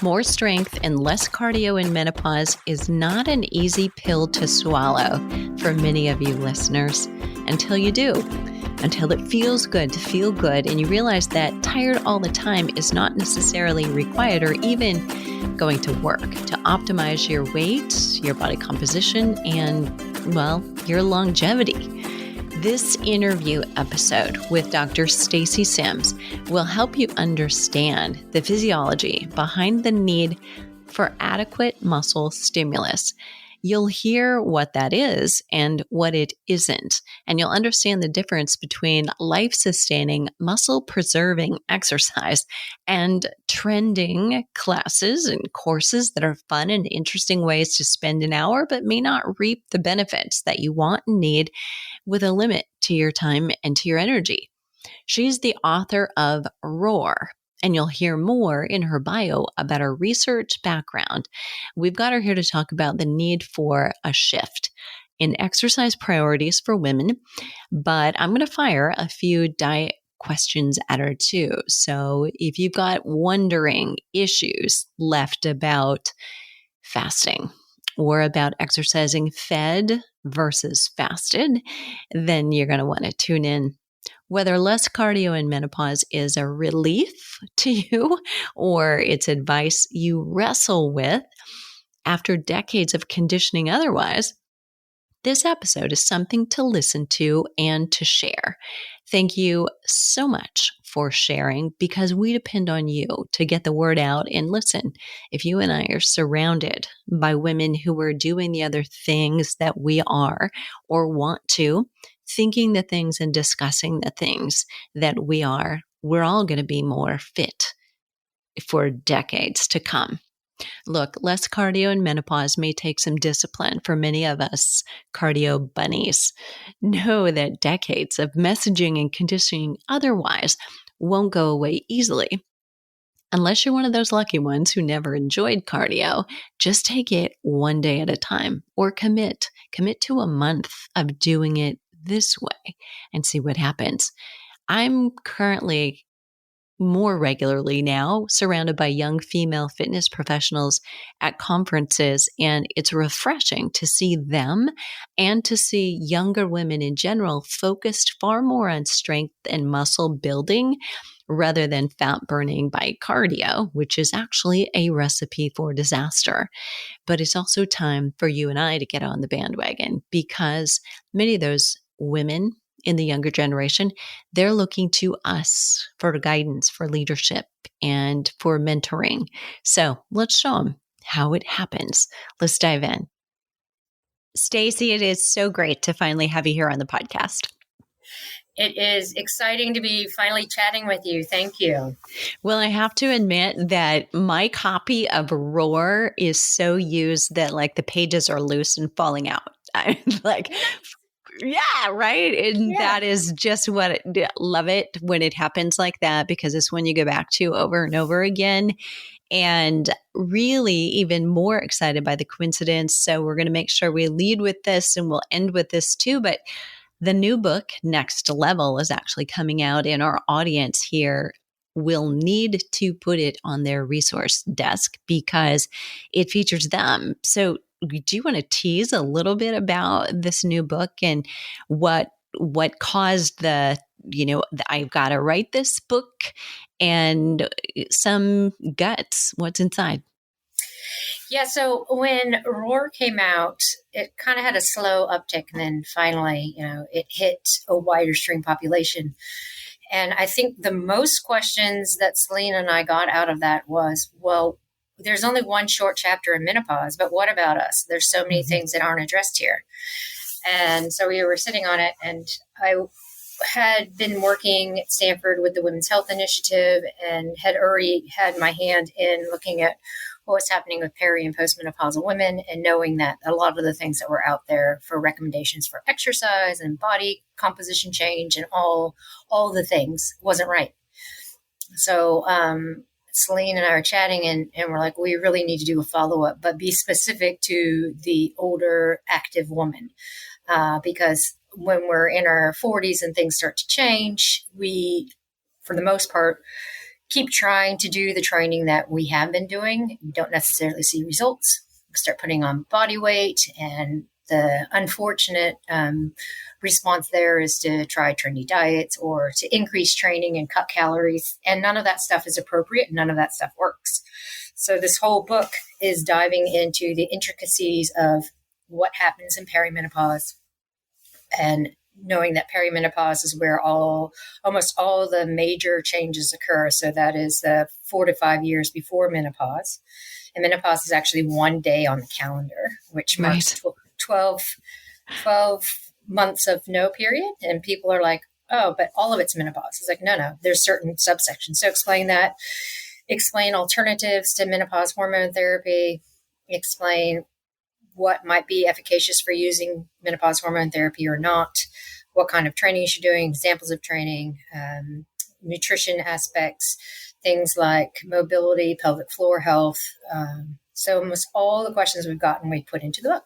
More strength and less cardio in menopause is not an easy pill to swallow for many of you listeners until you do. Until it feels good to feel good and you realize that tired all the time is not necessarily required or even going to work to optimize your weight, your body composition, and, well, your longevity. This interview episode with Dr. Stacy Sims will help you understand the physiology behind the need for adequate muscle stimulus. You'll hear what that is and what it isn't, and you'll understand the difference between life-sustaining, muscle-preserving exercise and trending classes and courses that are fun and interesting ways to spend an hour but may not reap the benefits that you want and need with a limit to your time and to your energy. She's the author of Roar, and you'll hear more in her bio about her research background. We've got her here to talk about the need for a shift in exercise priorities for women, but I'm going to fire a few diet questions at her too. So if you've got wondering issues left about fasting or about exercising fed versus fasted, then you're going to want to tune in. Whether less cardio in menopause is a relief to you or it's advice you wrestle with after decades of conditioning otherwise, this episode is something to listen to and to share. Thank you so much for sharing because we depend on you to get the word out. And listen, if you and I are surrounded by women who are doing the other things that we are or want to, thinking the things and discussing the things that we are, we're all going to be more fit for decades to come. Look, less cardio in menopause may take some discipline for many of us cardio-bunnies. Know that decades of messaging and conditioning otherwise won't go away easily. Unless you're one of those lucky ones who never enjoyed cardio, just take it one day at a time or commit to a month of doing it this way and see what happens. I'm currently more regularly now surrounded by young female fitness professionals at conferences, and it's refreshing to see them and to see younger women in general focused far more on strength and muscle building rather than fat burning by cardio, which is actually a recipe for disaster. But it's also time for you and I to get on the bandwagon because many of those women in the younger generation, they're looking to us for guidance, for leadership, and for mentoring. So let's show them how it happens. Let's dive in. Stacy, it is so great to finally have you here on the podcast. It is exciting to be finally chatting with you. Thank you. Well, I have to admit that my copy of Roar is so used that like the pages are loose and falling out. I'm like, yeah, right. And that is just what love it when it happens like that, because it's when you go back to over and over again. And really even more excited by the coincidence. So we're going to make sure we lead with this and we'll end with this too. But the new book, Next Level, is actually coming out, and our audience here will need to put it on their resource desk because it features them. So do you want to tease a little bit about this new book and what caused I've got to write this book and some guts, what's inside? Yeah, so when Roar came out, it kind of had a slow uptick, and then finally, it hit a wider stream population. And I think the most questions that Celine and I got out of that was, well, there's only one short chapter in menopause, but what about us? There's so many things that aren't addressed here. And so we were sitting on it, and I had been working at Stanford with the Women's Health Initiative and had already had my hand in looking at what was happening with peri and postmenopausal women, and knowing that a lot of the things that were out there for recommendations for exercise and body composition change and all the things wasn't right. So Celine and I are chatting, and we're like, we really need to do a follow-up, but be specific to the older active woman. Because when we're in our 40s and things start to change, we, for the most part, keep trying to do the training that we have been doing. You don't necessarily see results. Start putting on body weight, and the unfortunate response there is to try trendy diets or to increase training and cut calories. And none of that stuff is appropriate. None of that stuff works. So this whole book is diving into the intricacies of what happens in perimenopause, and knowing that perimenopause is where almost all the major changes occur. So that is 4 to 5 years before menopause. And menopause is actually one day on the calendar, which marks 12 months of no period. And people are like, oh, but all of it's menopause. It's like, no, there's certain subsections. So explain that, explain alternatives to menopause hormone therapy, explain what might be efficacious for using menopause hormone therapy or not, what kind of training you're doing, examples of training, nutrition aspects, things like mobility, pelvic floor health. So almost all the questions we've gotten, we put into the book.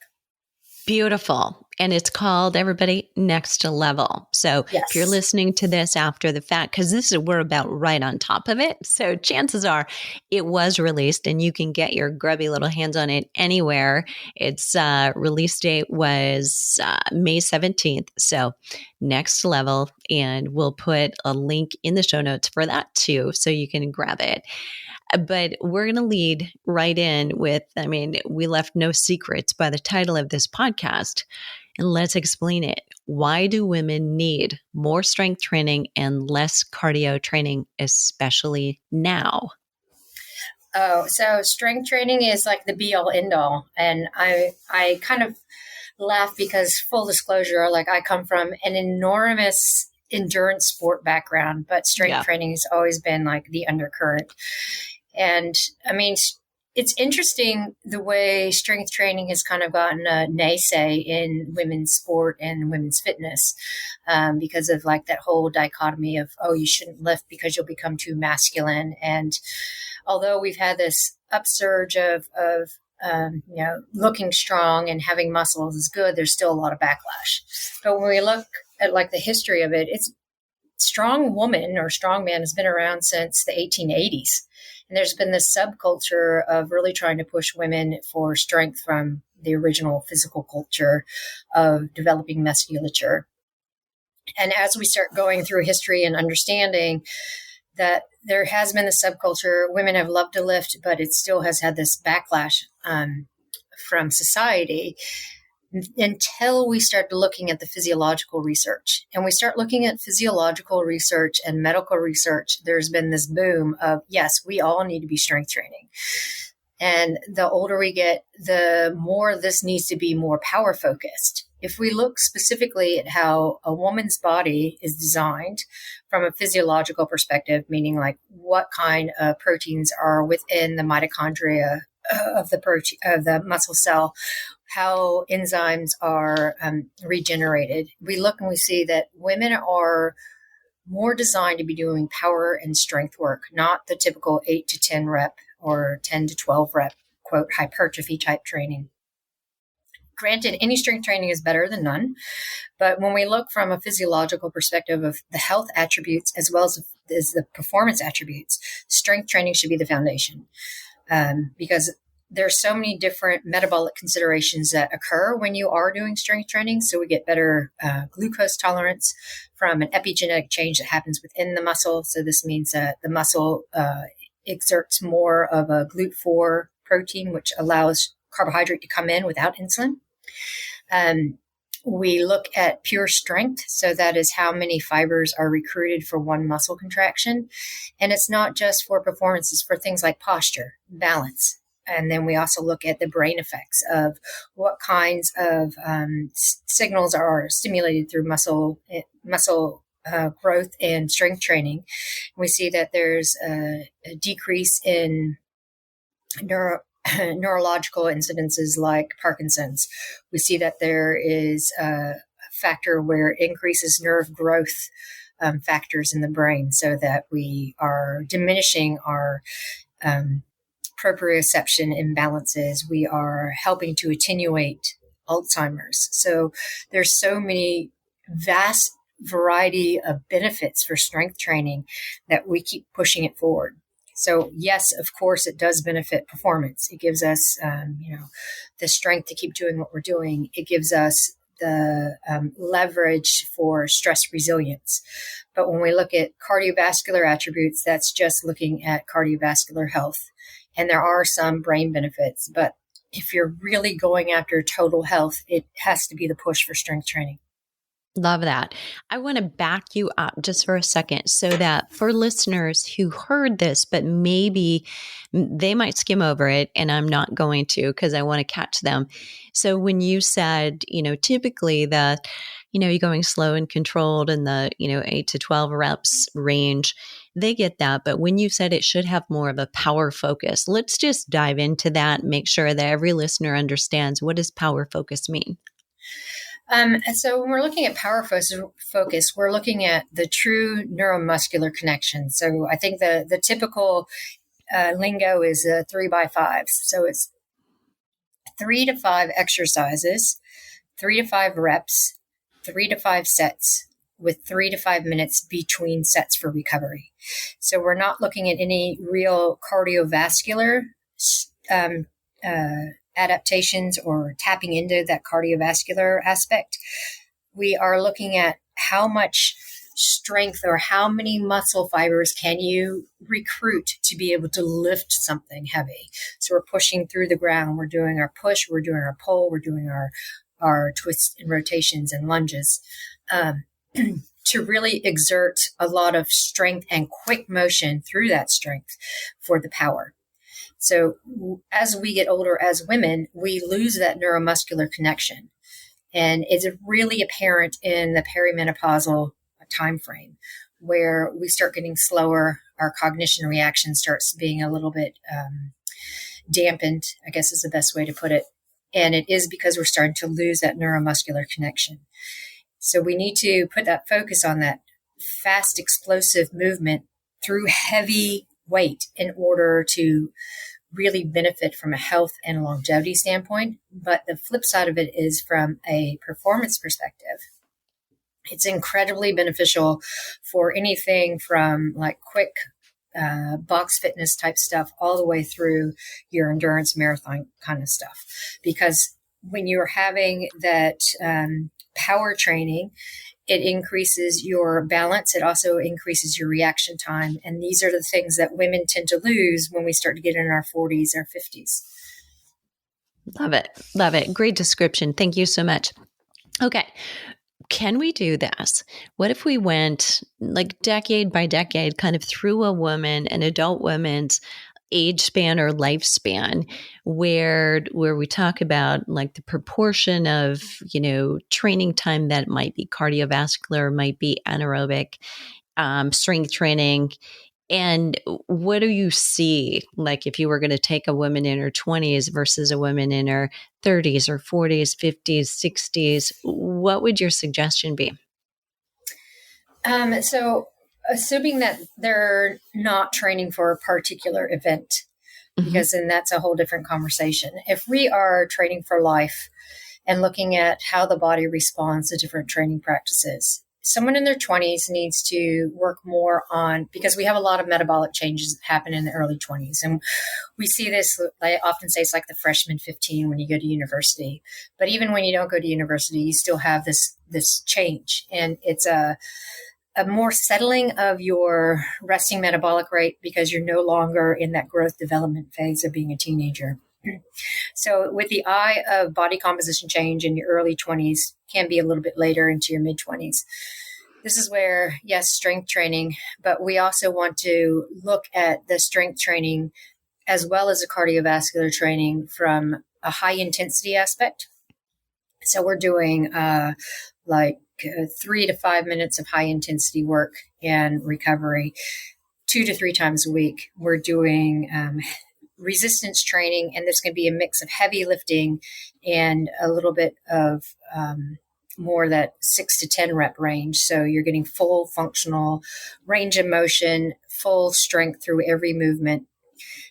Beautiful. And it's called, everybody, Next Level. So if you're listening to this after the fact, because we're about right on top of it. So chances are it was released and you can get your grubby little hands on it anywhere. Its release date was May 17th. So Next Level. And we'll put a link in the show notes for that too, so you can grab it. But we're going to lead right in with, we left no secrets by the title of this podcast. And let's explain it. Why do women need more strength training and less cardio training, especially now? Oh, so strength training is like the be all end all. And I kind of laugh because, full disclosure, like I come from an enormous endurance sport background, but strength training has always been like the undercurrent. And it's interesting the way strength training has kind of gotten a naysay in women's sport and women's fitness, because of like that whole dichotomy of, oh, you shouldn't lift because you'll become too masculine. And although we've had this upsurge of looking strong and having muscles is good, there's still a lot of backlash. But when we look at like the history of it, it's strong woman or strong man has been around since the 1880s. And there's been this subculture of really trying to push women for strength from the original physical culture of developing musculature. And as we start going through history and understanding that there has been this subculture, women have loved to lift, but it still has had this backlash from society, until we start looking at the physiological research. And we start looking at physiological research and medical research. There's been this boom of, yes, we all need to be strength training. And the older we get, the more this needs to be more power focused. If we look specifically at how a woman's body is designed from a physiological perspective, meaning like what kind of proteins are within the mitochondria of the muscle cell, how enzymes are regenerated, we look and we see that women are more designed to be doing power and strength work, not the typical 8 to 10 rep or 10 to 12 rep, quote, hypertrophy type training. Granted, any strength training is better than none. But when we look from a physiological perspective of the health attributes as well as the performance attributes, strength training should be the foundation. Because there's so many different metabolic considerations that occur when you are doing strength training. So we get better glucose tolerance from an epigenetic change that happens within the muscle. So this means that the muscle exerts more of a GLUT4 protein, which allows carbohydrate to come in without insulin. We look at pure strength. So that is how many fibers are recruited for one muscle contraction. And it's not just for performance, it's for things like posture, balance. And then we also look at the brain effects of what kinds of signals are stimulated through muscle growth and strength training. We see that there's a decrease in neurological incidences like Parkinson's. We see that there is a factor where it increases nerve growth factors in the brain, so that we are diminishing our proprioception imbalances. We are helping to attenuate Alzheimer's. So there's so many vast variety of benefits for strength training that we keep pushing it forward. So yes, of course, it does benefit performance. It gives us, the strength to keep doing what we're doing. It gives us the leverage for stress resilience. But when we look at cardiovascular attributes, that's just looking at cardiovascular health. And there are some brain benefits, but if you're really going after total health, it has to be the push for strength training. Love that. I want to back you up just for a second so that for listeners who heard this, but maybe they might skim over it and I'm not going to because I want to catch them. So when you said, typically that, you're going slow and controlled in the, 8 to 12 reps range, they get that. But when you said it should have more of a power focus, let's just dive into that and make sure that every listener understands, what does power focus mean? So when we're looking at power focus, we're looking at the true neuromuscular connection. So I think the typical lingo is 3x5. So it's 3 to 5 exercises, 3 to 5 reps, 3 to 5 sets with 3 to 5 minutes between sets for recovery. So we're not looking at any real cardiovascular adaptations or tapping into that cardiovascular aspect. We are looking at how much strength or how many muscle fibers can you recruit to be able to lift something heavy. So we're pushing through the ground. We're doing our push. We're doing our pull. We're doing our twists and rotations and lunges to really exert a lot of strength and quick motion through that strength for the power. So as we get older as women, we lose that neuromuscular connection. And it's really apparent in the perimenopausal time frame where we start getting slower. Our cognition reaction starts being a little bit dampened, I guess is the best way to put it. And it is because we're starting to lose that neuromuscular connection. So we need to put that focus on that fast, explosive movement through heavy weight in order to really benefit from a health and longevity standpoint. But the flip side of it is from a performance perspective. It's incredibly beneficial for anything from like quick box fitness type stuff all the way through your endurance marathon kind of stuff. Because when you're having that power training, it increases your balance. It also increases your reaction time. And these are the things that women tend to lose when we start to get in our 40s or 50s. Love it. Love it. Great description. Thank you so much. Okay. Can we do this? What if we went like decade by decade kind of through an adult woman's age span or lifespan where we talk about like the proportion of, training time that might be cardiovascular, might be anaerobic, strength training. And what do you see? Like if you were going to take a woman in her 20s versus a woman in her 30s or 40s, 50s, 60s, what would your suggestion be? So assuming that they're not training for a particular event, because then that's a whole different conversation. If we are training for life and looking at how the body responds to different training practices, someone in their 20s needs to work more on, because we have a lot of metabolic changes that happen in the early 20s. And we see this, I often say it's like the freshman 15 when you go to university. But even when you don't go to university, you still have this change. And it's a more settling of your resting metabolic rate because you're no longer in that growth development phase of being a teenager. So with the eye of body composition change in your early 20s, can be a little bit later into your mid 20s. This is where, yes, strength training, but we also want to look at the strength training as well as the cardiovascular training from a high intensity aspect. So we're doing 3 to 5 minutes of high intensity work and recovery 2 to 3 times a week. We're doing resistance training, and there's going to be a mix of heavy lifting and a little bit of more that 6 to 10 rep range. So you're getting full functional range of motion, full strength through every movement.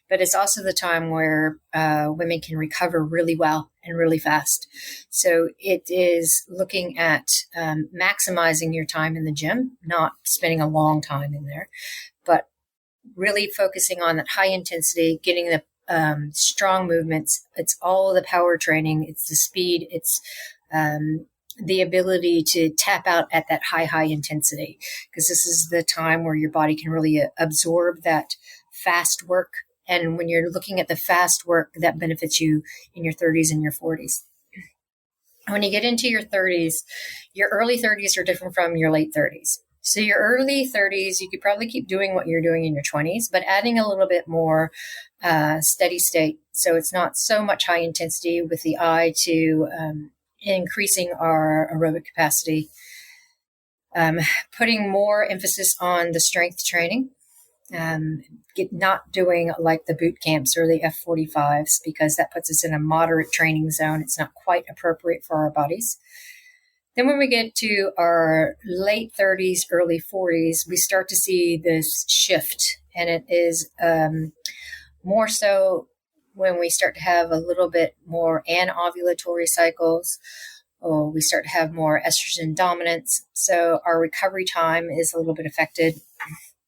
But it's also the time where women can recover really well and really fast. So it is looking at maximizing your time in the gym, not spending a long time in there, but really focusing on that high intensity, getting the strong movements. It's all the power training. It's the speed. It's the ability to tap out at that high intensity, because this is the time where your body can really absorb that fast work. And when you're looking at the fast work, that benefits you in your 30s and your 40s. When you get into your 30s, your early 30s are different from your late 30s. So your early 30s, you could probably keep doing what you're doing in your 20s, but adding a little bit more steady state. So it's not so much high intensity, with the eye to increasing our aerobic capacity, putting more emphasis on the strength training, not doing like the boot camps or the F45s, because that puts us in a moderate training zone. It's not quite appropriate for our bodies. Then when we get to our late 30s, early 40s, we start to see this shift. And it is more so when we start to have a little bit more anovulatory cycles, or we start to have more estrogen dominance. So our recovery time is a little bit affected.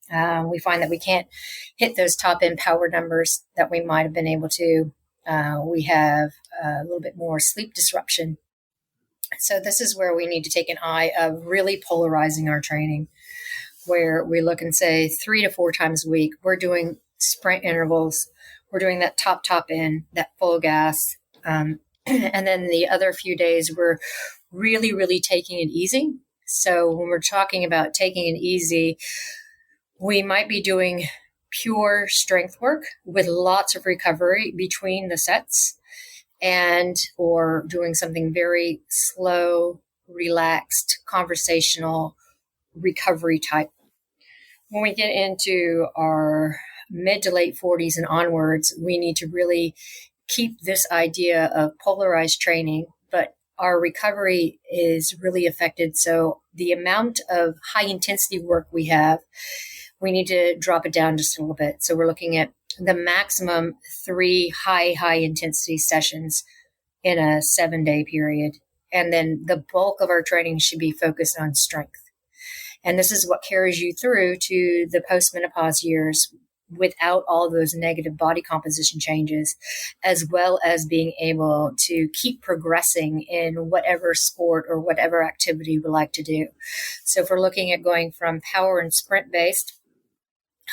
We find that we can't hit those top end power numbers that we might have been able to. We have a little bit more sleep disruption. So this is where we need to take an eye of really polarizing our training, where we look and say 3 to 4 times a week, we're doing sprint intervals. We're doing that top end, that full gas. And then the other few days, we're really, really taking it easy. So when we're talking about taking it easy, we might be doing pure strength work with lots of recovery between the sets, or doing something very slow, relaxed, conversational recovery type. When we get into our mid to late 40s and onwards, we need to really keep this idea of polarized training, but our recovery is really affected. So the amount of high intensity work we have, we need to drop it down just a little bit. So we're looking at the maximum 3 high intensity sessions in a 7-day period. And then the bulk of our training should be focused on strength. And this is what carries you through to the post-menopause years without all those negative body composition changes, as well as being able to keep progressing in whatever sport or whatever activity we like to do. So if we're looking at going from power and sprint based,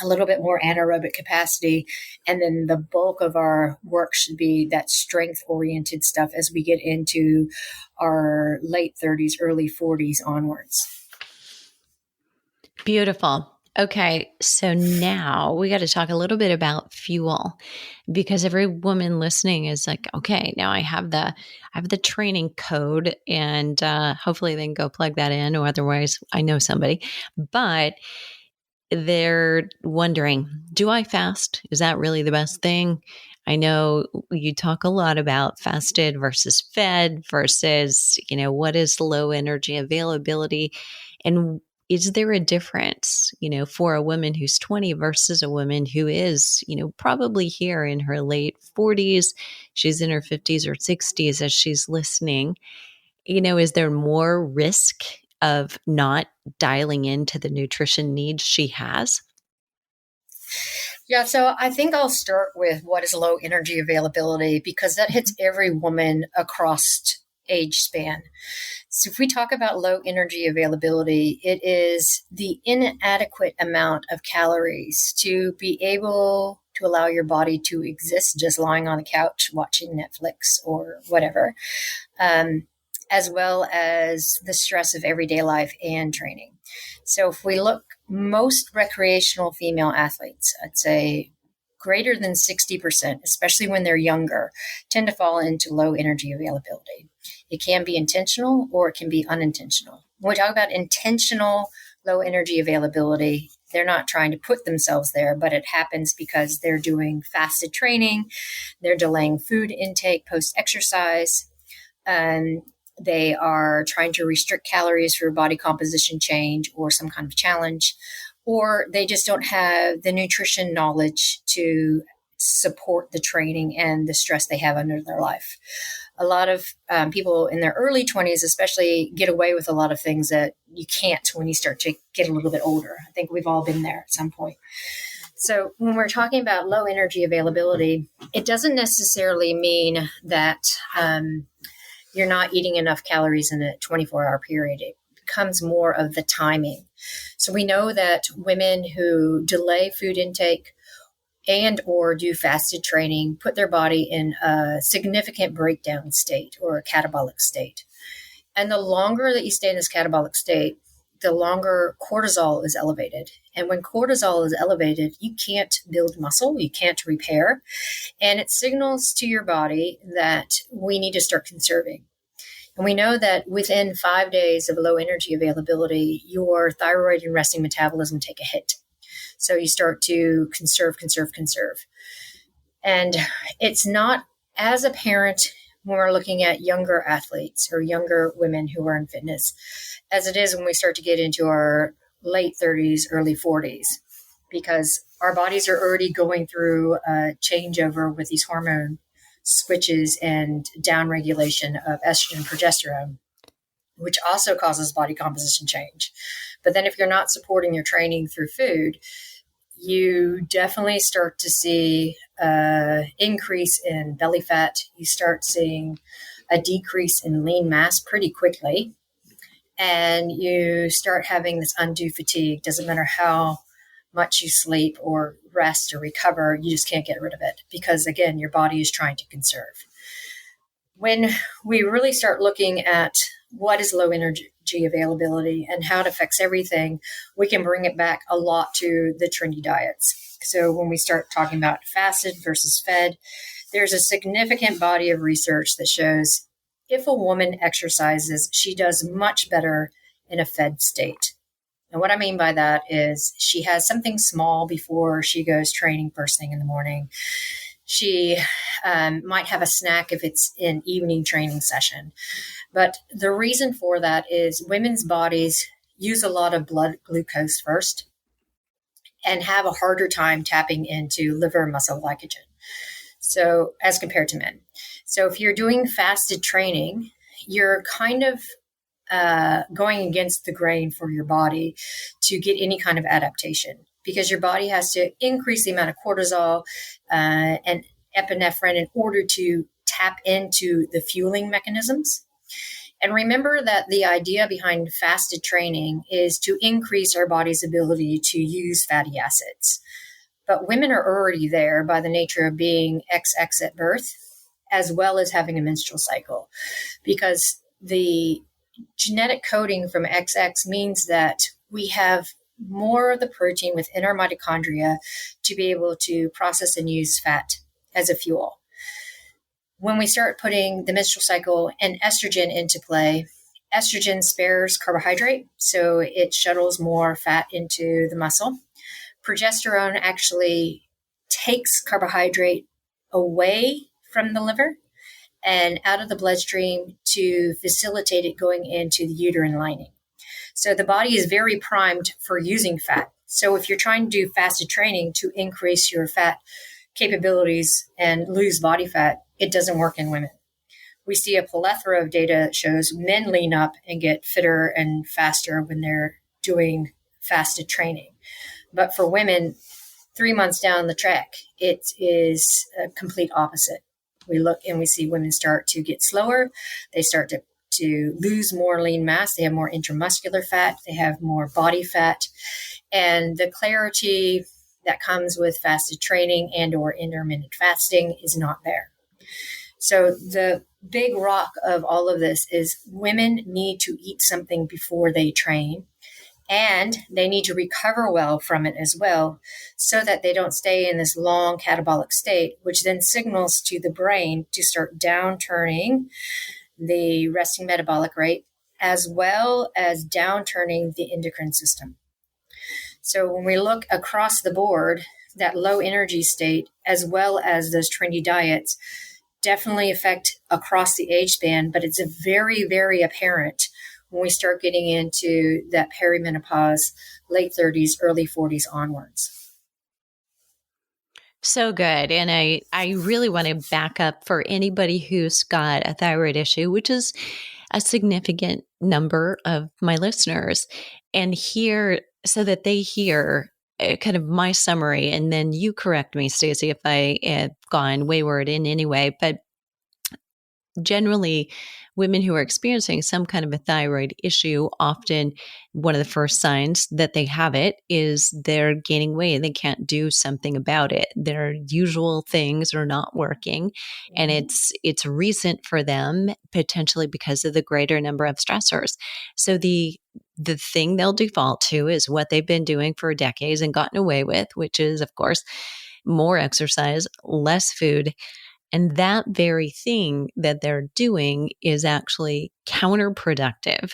a little bit more anaerobic capacity, and then the bulk of our work should be that strength-oriented stuff as we get into our late 30s, early 40s onwards. Beautiful. Okay, so now we got to talk a little bit about fuel, because every woman listening is like, okay, now I have the training code, and hopefully they can go plug that in, or otherwise I know somebody. But they're wondering, do I fast? Is that really the best thing? I know you talk a lot about fasted versus fed versus, what is low energy availability? And is there a difference, for a woman who's 20 versus a woman who is, probably here in her late 40s, she's in her 50s or 60s as she's listening? Is there more risk of not dialing into the nutrition needs she has? Yeah, so I think I'll start with what is low energy availability, because that hits every woman across age span. So if we talk about low energy availability, it is the inadequate amount of calories to be able to allow your body to exist just lying on the couch watching Netflix or whatever, as well as the stress of everyday life and training. So if we look, most recreational female athletes, I'd say greater than 60%, especially when they're younger, tend to fall into low energy availability. It can be intentional or it can be unintentional. When we talk about intentional low energy availability, they're not trying to put themselves there, but it happens because they're doing fasted training, they're delaying food intake post-exercise, they are trying to restrict calories for body composition change or some kind of challenge, or they just don't have the nutrition knowledge to support the training and the stress they have under their life. A lot of people in their early 20s especially get away with a lot of things that you can't when you start to get a little bit older. I think we've all been there at some point. So when we're talking about low energy availability, it doesn't necessarily mean that you're not eating enough calories in a 24-hour period. It becomes more of the timing. So we know that women who delay food intake and or do fasted training put their body in a significant breakdown state or a catabolic state. And the longer that you stay in this catabolic state, the longer cortisol is elevated. And when cortisol is elevated, you can't build muscle, you can't repair. And it signals to your body that we need to start conserving. And we know that within 5 days of low energy availability, your thyroid and resting metabolism take a hit. So you start to conserve. And it's not as apparent when we're looking at younger athletes or younger women who are in fitness as it is when we start to get into our late 30s, early 40s, because our bodies are already going through a changeover with these hormone switches and downregulation of estrogen and progesterone, which also causes body composition change. But then if you're not supporting your training through food, you definitely start to see an increase in belly fat. You start seeing a decrease in lean mass pretty quickly. And you start having this undue fatigue. Doesn't matter how much you sleep or rest or recover, you just can't get rid of it because, again, your body is trying to conserve. When we really start looking at what is low energy availability and how it affects everything, we can bring it back a lot to the trendy diets. So when we start talking about fasted versus fed, there's a significant body of research that shows if a woman exercises, she does much better in a fed state. And what I mean by that is she has something small before she goes training first thing in the morning. She might have a snack if it's an evening training session. But the reason for that is women's bodies use a lot of blood glucose first and have a harder time tapping into liver muscle glycogen. So as compared to men. So if you're doing fasted training, you're kind of going against the grain for your body to get any kind of adaptation because your body has to increase the amount of cortisol and epinephrine in order to tap into the fueling mechanisms. And remember that the idea behind fasted training is to increase our body's ability to use fatty acids. But women are already there by the nature of being XX at birth, as well as having a menstrual cycle, because the genetic coding from XX means that we have more of the protein within our mitochondria to be able to process and use fat as a fuel. When we start putting the menstrual cycle and estrogen into play, estrogen spares carbohydrate, so it shuttles more fat into the muscle. Progesterone actually takes carbohydrate away from the liver and out of the bloodstream to facilitate it going into the uterine lining. So the body is very primed for using fat. So if you're trying to do fasted training to increase your fat capabilities and lose body fat, it doesn't work in women. We see a plethora of data that shows men lean up and get fitter and faster when they're doing fasted training. But for women, 3 months down the track, it is a complete opposite. We look and we see women start to get slower. They start to lose more lean mass. They have more intramuscular fat. They have more body fat. And the clarity that comes with fasted training and or intermittent fasting is not there. So the big rock of all of this is women need to eat something before they train. And they need to recover well from it as well so that they don't stay in this long catabolic state, which then signals to the brain to start downturning the resting metabolic rate as well as downturning the endocrine system. So when we look across the board, that low energy state as well as those trendy diets definitely affect across the age span, but it's a very, very apparent when we start getting into that perimenopause, late 30s, early 40s onwards. So good. And I really want to back up for anybody who's got a thyroid issue, which is a significant number of my listeners, and hear so that they hear kind of my summary. And then you correct me, Stacy, if I have gone wayward in any way. But generally, women who are experiencing some kind of a thyroid issue, often one of the first signs that they have it is they're gaining weight and they can't do something about it. Their usual things are not working, and it's recent for them, potentially because of the greater number of stressors. So the thing they'll default to is what they've been doing for decades and gotten away with, which is, of course, more exercise, less food. And that very thing that they're doing is actually counterproductive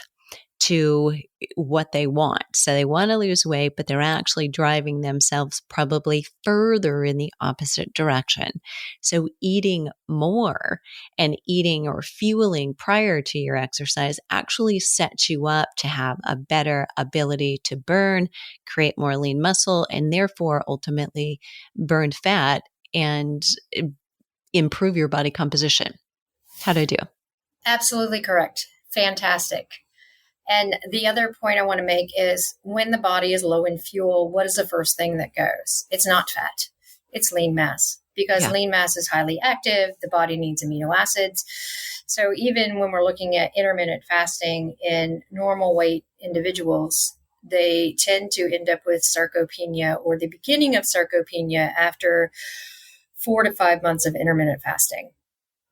to what they want. So they want to lose weight, but they're actually driving themselves probably further in the opposite direction. So eating more and eating or fueling prior to your exercise actually sets you up to have a better ability to burn, create more lean muscle, and therefore ultimately burn fat and improve your body composition. How'd I do? Absolutely correct. Fantastic. And the other point I want to make is when the body is low in fuel, what is the first thing that goes? It's not fat. It's lean mass, because lean mass is highly active. The body needs amino acids. So even when we're looking at intermittent fasting in normal weight individuals, they tend to end up with sarcopenia or the beginning of sarcopenia after 4 to 5 months of intermittent fasting,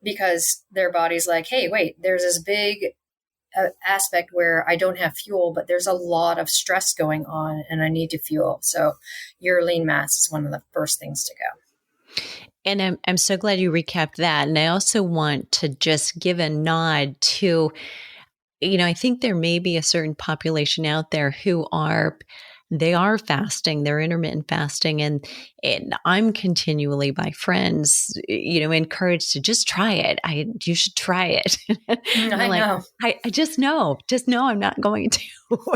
because their body's like, hey, wait, there's this big aspect where I don't have fuel, but there's a lot of stress going on and I need to fuel. So your lean mass is one of the first things to go. And I'm so glad you recapped that. And I also want to just give a nod to, I think there may be a certain population out there who they are fasting, they're intermittent fasting. And I'm continually by friends, encouraged to just try it. You should try it. I know. I just know I'm not going to.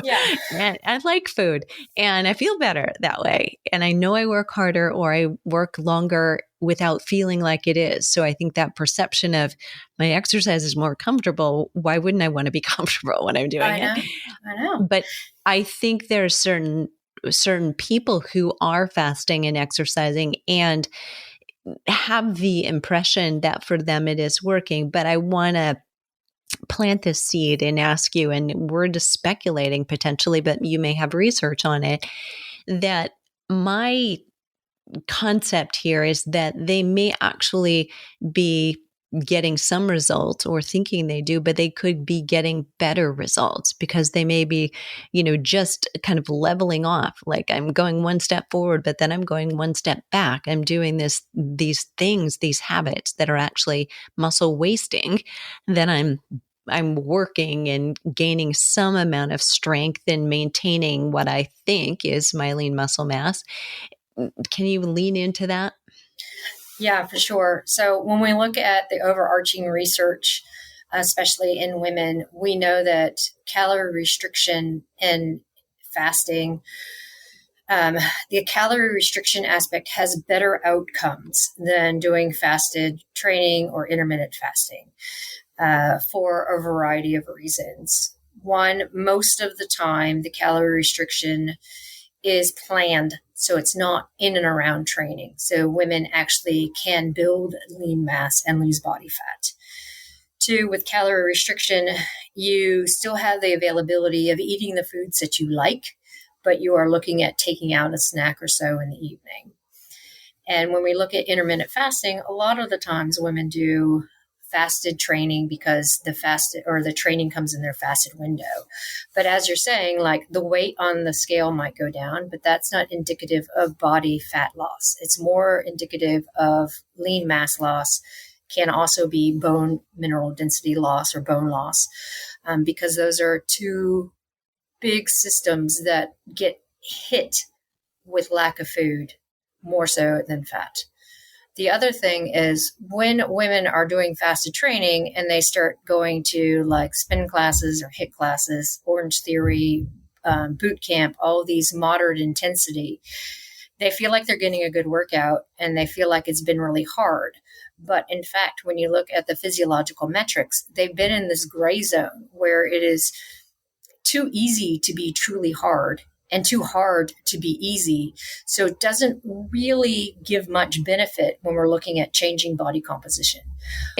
Yeah. And I like food and I feel better that way. And I know I work harder or I work longer without feeling like it is. So I think that perception of my exercise is more comfortable. Why wouldn't I want to be comfortable when I'm doing it? I know. But I think there's certain people who are fasting and exercising and have the impression that for them it is working. But I want to plant this seed and ask you, and we're just speculating potentially, but you may have research on it, that my concept here is that they may actually be getting some results or thinking they do, but they could be getting better results because they may be, just kind of leveling off. Like I'm going one step forward, but then I'm going one step back. I'm doing these things, these habits that are actually muscle wasting. Then I'm working and gaining some amount of strength and maintaining what I think is my lean muscle mass. Can you lean into that? Yeah, for sure. So when we look at the overarching research, especially in women, we know that calorie restriction and fasting, the calorie restriction aspect has better outcomes than doing fasted training or intermittent fasting for a variety of reasons. One, most of the time, the calorie restriction is planned. So it's not in and around training. So women actually can build lean mass and lose body fat. Two, with calorie restriction, you still have the availability of eating the foods that you like, but you are looking at taking out a snack or so in the evening. And when we look at intermittent fasting, a lot of the times women do fasted training because the training comes in their fasted window. But as you're saying, like the weight on the scale might go down, but that's not indicative of body fat loss. It's more indicative of lean mass loss, can also be bone mineral density loss or bone loss, because those are two big systems that get hit with lack of food more so than fat. The other thing is when women are doing fasted training and they start going to like spin classes or HIIT classes, Orange Theory, boot camp, all these moderate intensity, they feel like they're getting a good workout and they feel like it's been really hard. But in fact, when you look at the physiological metrics, they've been in this gray zone where it is too easy to be truly hard and too hard to be easy. So it doesn't really give much benefit when we're looking at changing body composition.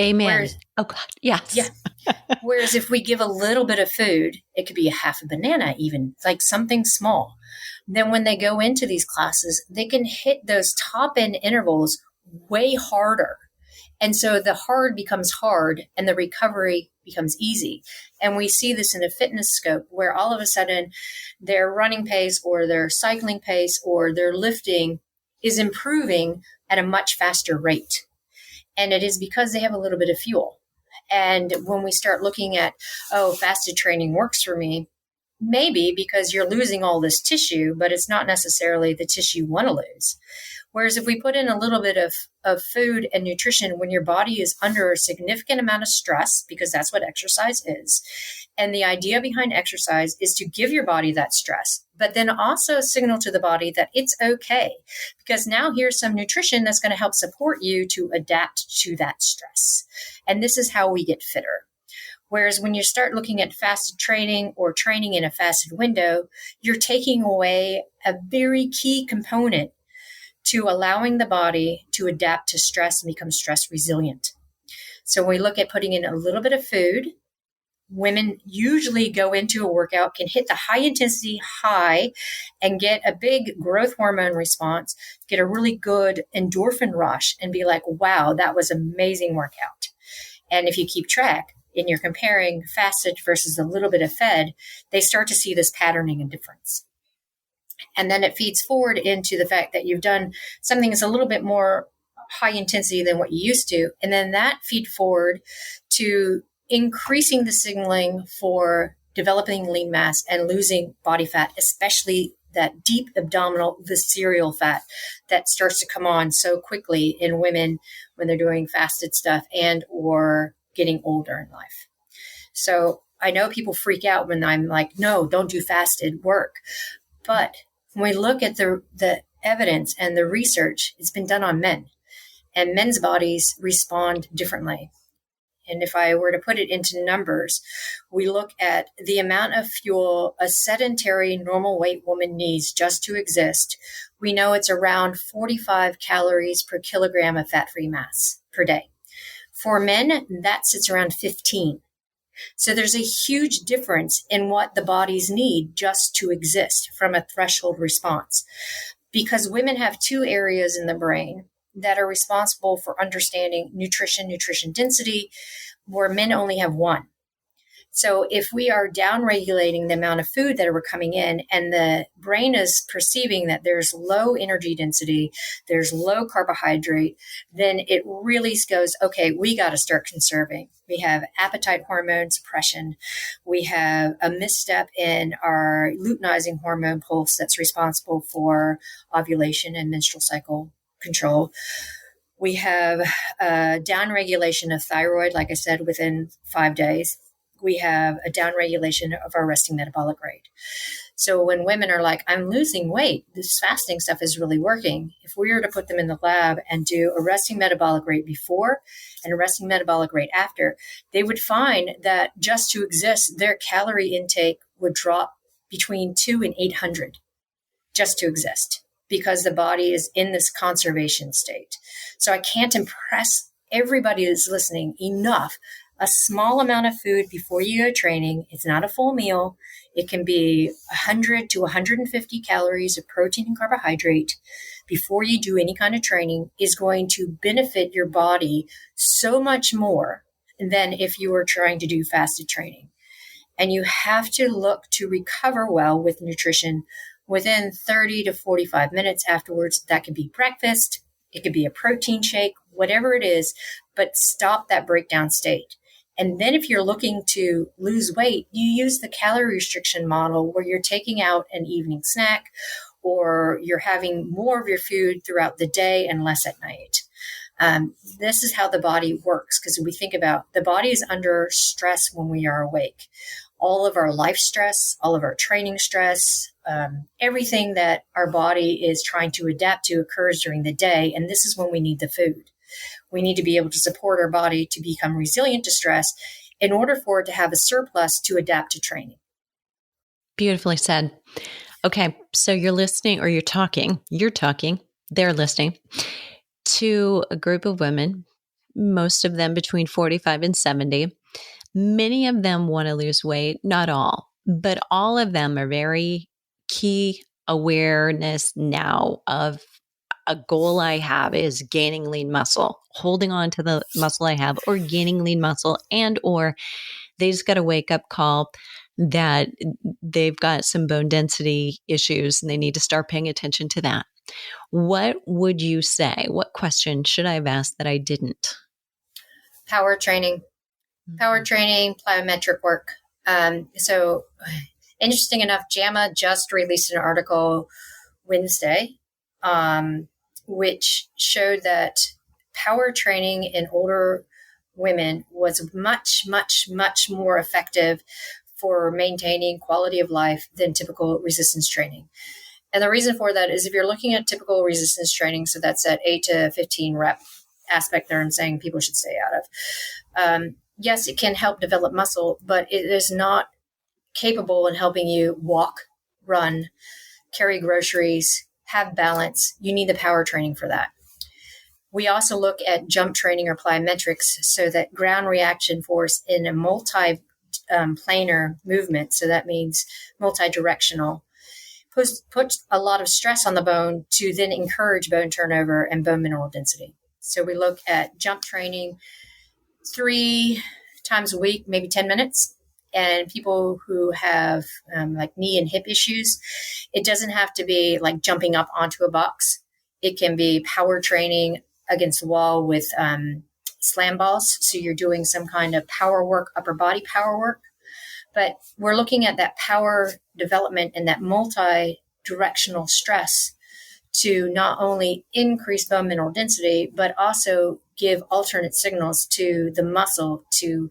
Amen. Oh God, yes. Yeah. Whereas if we give a little bit of food, it could be a half a banana, even like something small. Then when they go into these classes, they can hit those top end intervals way harder. And so the hard becomes hard and the recovery becomes easy. And we see this in a fitness scope where all of a sudden their running pace or their cycling pace or their lifting is improving at a much faster rate. And it is because they have a little bit of fuel. And when we start looking at, fasted training works for me, maybe because you're losing all this tissue, but it's not necessarily the tissue you want to lose. Whereas if we put in a little bit of food and nutrition when your body is under a significant amount of stress, because that's what exercise is. And the idea behind exercise is to give your body that stress, but then also signal to the body that it's okay, because now here's some nutrition that's going to help support you to adapt to that stress. And this is how we get fitter. Whereas when you start looking at fasted training or training in a fasted window, you're taking away a very key component to allowing the body to adapt to stress and become stress resilient. So when we look at putting in a little bit of food, women usually go into a workout, can hit the high intensity high and get a big growth hormone response, get a really good endorphin rush and be like, wow, that was an amazing workout. And if you keep track and you're comparing fasted versus a little bit of fed, they start to see this patterning and difference. And then it feeds forward into the fact that you've done something that's a little bit more high intensity than what you used to. And then that feed forward to increasing the signaling for developing lean mass and losing body fat, especially that deep abdominal visceral fat that starts to come on so quickly in women when they're doing fasted stuff and or getting older in life. So I know people freak out when I'm like, no, don't do fasted work. But when we look at the evidence and the research, it's been done on men, and men's bodies respond differently. And if I were to put it into numbers, we look at the amount of fuel a sedentary normal weight woman needs just to exist. We know it's around 45 calories per kilogram of fat-free mass per day. For men, that sits around 15. So there's a huge difference in what the bodies need just to exist from a threshold response, because women have two areas in the brain that are responsible for understanding nutrition density, where men only have one. So if we are down-regulating the amount of food that are coming in and the brain is perceiving that there's low energy density, there's low carbohydrate, then it really goes, okay, we got to start conserving. We have appetite hormone suppression. We have a misstep in our luteinizing hormone pulse that's responsible for ovulation and menstrual cycle control. We have a downregulation of thyroid, like I said, within 5 days. We have a downregulation of our resting metabolic rate. So when women are like, I'm losing weight, this fasting stuff is really working. If we were to put them in the lab and do a resting metabolic rate before and a resting metabolic rate after, they would find that just to exist, their calorie intake would drop between 2 and 800 just to exist, because the body is in this conservation state. So I can't impress everybody that's listening enough. A small amount of food before you go training. It's not a full meal. It can be 100 to 150 calories of protein and carbohydrate before you do any kind of training is going to benefit your body so much more than if you were trying to do fasted training. And you have to look to recover well with nutrition within 30 to 45 minutes afterwards. That could be breakfast. It could be a protein shake, whatever it is, but stop that breakdown state. And then if you're looking to lose weight, you use the calorie restriction model where you're taking out an evening snack or you're having more of your food throughout the day and less at night. This is how the body works, because we think about the body is under stress when we are awake. All of our life stress, all of our training stress, everything that our body is trying to adapt to occurs during the day. And this is when we need the food. We need to be able to support our body to become resilient to stress in order for it to have a surplus to adapt to training. Beautifully said. Okay, so you're listening, or you're talking, they're listening to a group of women, most of them between 45 and 70. Many of them want to lose weight, not all, but all of them are very key awareness now of a goal I have is gaining lean muscle, holding on to the muscle I have, or gaining lean muscle, and or they just got a wake up call that they've got some bone density issues and they need to start paying attention to that. What would you say? What question should I have asked that I didn't? Power training, plyometric work. So interesting enough, JAMA just released an article Wednesday, which showed that power training in older women was much, much, much more effective for maintaining quality of life than typical resistance training. And the reason for that is if you're looking at typical resistance training, so that's that 8 to 15 rep aspect there I'm saying people should stay out of. Yes, it can help develop muscle, but it is not capable in helping you walk, run, carry groceries, have balance. You need the power training for that. We also look at jump training or plyometrics, so that ground reaction force in a multi-planar movement, so that means multi-directional, puts a lot of stress on the bone to then encourage bone turnover and bone mineral density. So we look at jump training 3 times a week, maybe 10 minutes. And people who have like knee and hip issues, it doesn't have to be like jumping up onto a box. It can be power training against the wall with slam balls. So you're doing some kind of power work, upper body power work. But we're looking at that power development and that multi-directional stress to not only increase bone mineral density, but also give alternate signals to the muscle to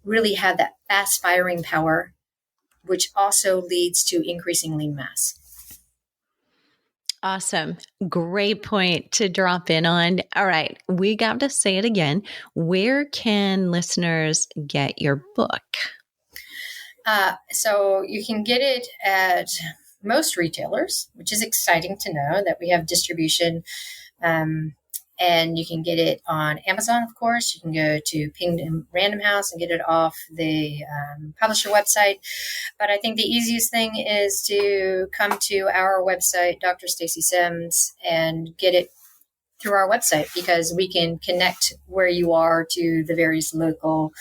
really have that fast firing power, which also leads to increasing lean mass. Awesome. Great point to drop in on. All right. We got to say it again. Where can listeners get your book? So you can get it at most retailers, which is exciting to know that we have distribution. And you can get it on Amazon, of course. You can go to Pingdom Random House and get it off the publisher website. But I think the easiest thing is to come to our website, Dr. Stacy Sims, and get it through our website, because we can connect where you are to the various local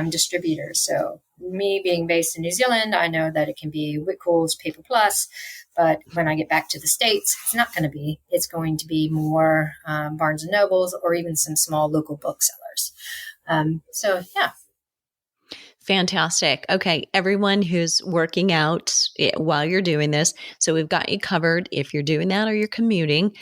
distributors. So me being based in New Zealand, I know that it can be Whitcoul's Paper Plus. But when I get back to the States, it's not going to be. It's going to be more Barnes & Nobles or even some small local booksellers. So, yeah. Fantastic. Okay, everyone who's working out while you're doing this, so we've got you covered. If you're doing that or you're commuting,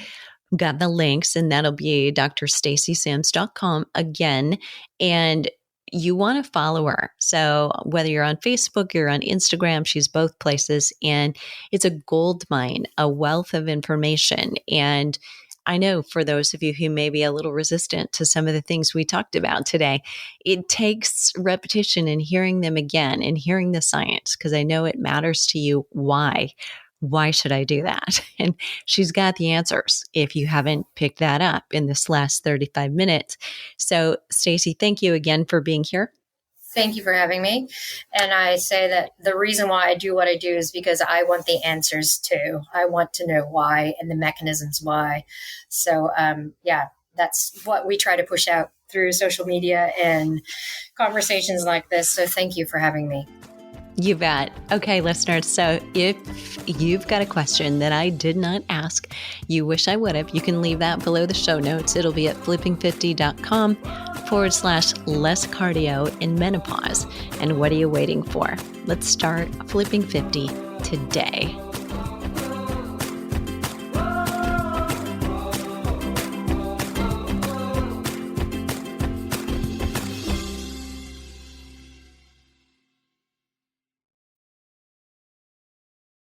we've got the links, and that'll be drstacysims.com again. And you want to follow her. So whether you're on Facebook, you're on Instagram, she's both places. And it's a gold mine, a wealth of information. And I know for those of you who may be a little resistant to some of the things we talked about today, it takes repetition and hearing them again and hearing the science, because I know it matters to you. Why? Why should I do that? And she's got the answers if you haven't picked that up in this last 35 minutes. So, Stacy, thank you again for being here. Thank you for having me. And I say that the reason why I do what I do is because I want the answers too. I want to know why and the mechanisms why. So, yeah, that's what we try to push out through social media and conversations like this. So thank you for having me. You bet. Okay, listeners. So if you've got a question that I did not ask, you wish I would have, you can leave that below the show notes. It'll be at flipping50.com/less cardio in menopause. And what are you waiting for? Let's start flipping 50 today.